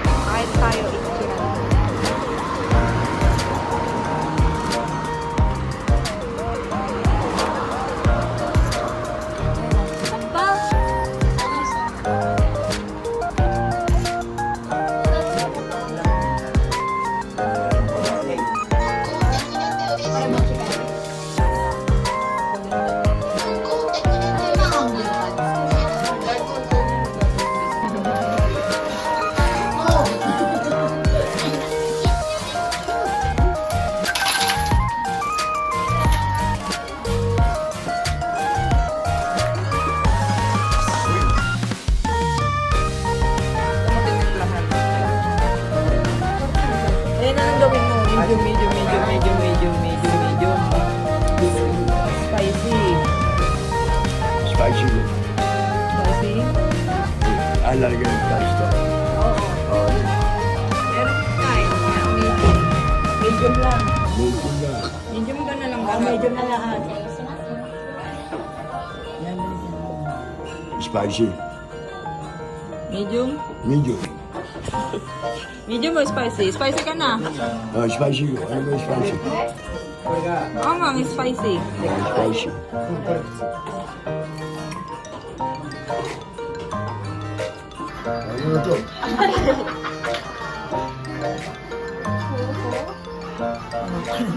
Kahit tayo, ikiran. Ayun na lang gawin mo. Medium. Spicy. Spicy. Spicy? Lalagyan ng spice to. Oo. Meron ka eh. Medium lang. Medium na. Medium ka na lang. Medium na lahat. Spicy. Medium? Medium. Medium o spicy? Spicy ka na. Spicy. Ano ba yung spicy? Oo nga, spicy. Spicy. Ano na to?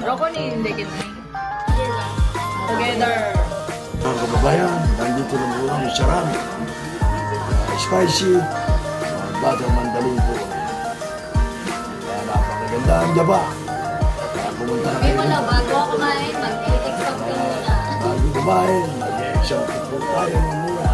Roko ni hindi kinay. Together. Mga kababayan, nandito na muna ang sarami. Spicy. Batang mandalong po. Kaya napakaganda ang daba. Kaya pumunta na May kayo. wala, bago ako kumain, mag-exam ka muna. Bago kumain, mag-exam po tayo ng muna.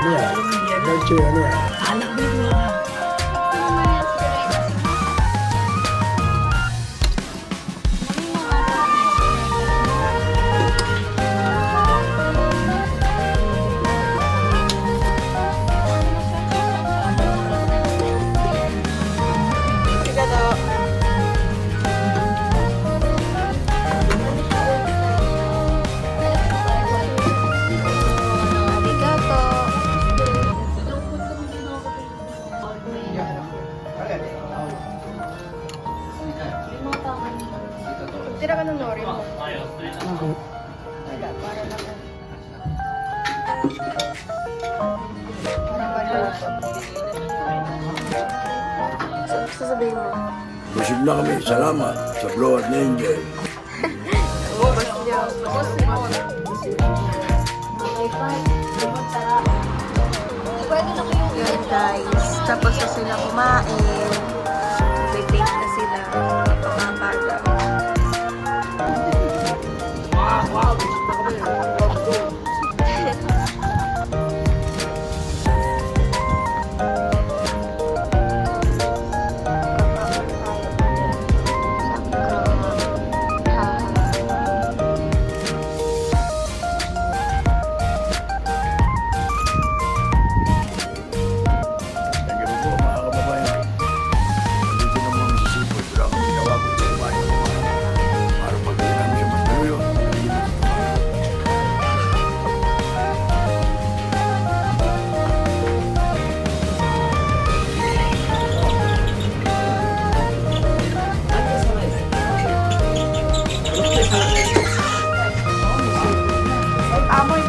Ano yan? Dolce, ano yan? Anak mo na. Tira ka ng nori mo. Wala, para lang. Para maluto. Sasabihin mo. Busog na kami. Salamat sa Blood Angel. Ubus niya. Ubus niya. Yun guys, tapos na sila kumain. Nag-take na sila. Mga bata. Thank you po mga kababayan. Dito naman sa sipod. Wala kami gawa kung sa kumain. Para magaling namin siya magtuloy. Amoy.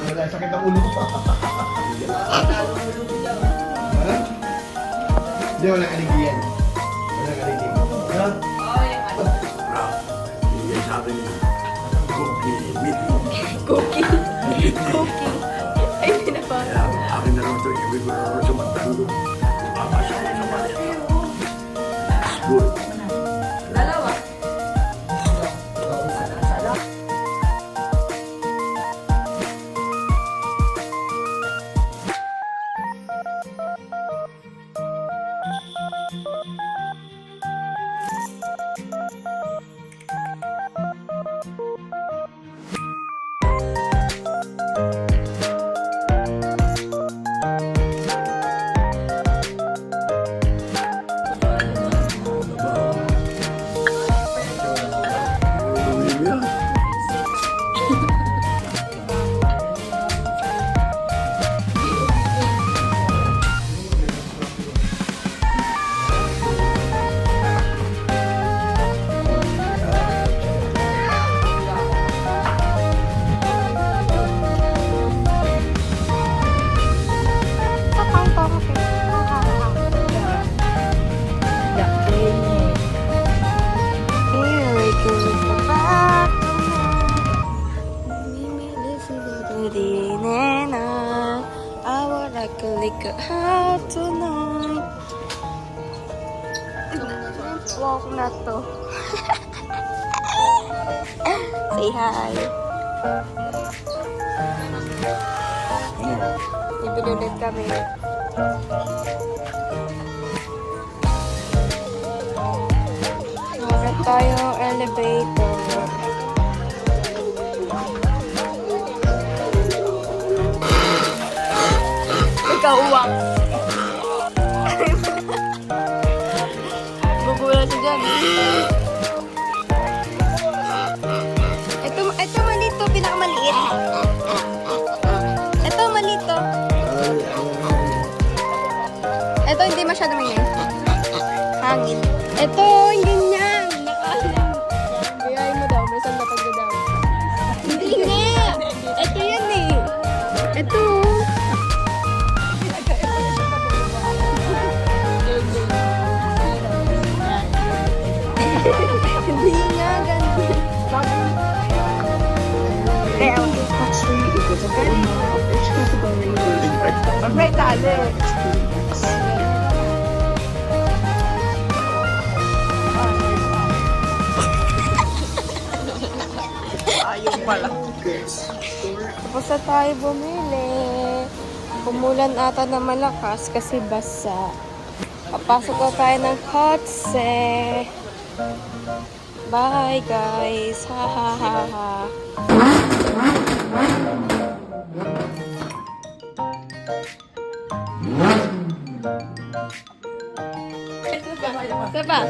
Wala, sakit ang ulo ko. Wala? Hindi, walang aligi yan. Walang aligi. Ha? Hindi sa akin yan. Cookie. Cookie. Ay, hindi na pa. Kaya akin na lang ito, ibig ko na lang sa magtalo. Papasok ko sa maliit. Good. Dalawa. Out tonight. Walk na to. Say hi. Ibinulit kami. Meron tayong elevator. Ikaw uwak. Gugulat siya dyan. Ito malito, pinakamaliit. Ito malito. Ito hindi masyado may hangin. Ito hindi niya. Gayahin mo daw, may saan napag daw. Hindi nga. Ito yan eh. Ito. Hindi nga, ganun. May tali. Ayaw pala. Tapos na tayo bumili. Umulan ata na malakas kasi basa. Papasok na tayo ng Kotse. Bye guys. Ha ha ha ha. Sapa?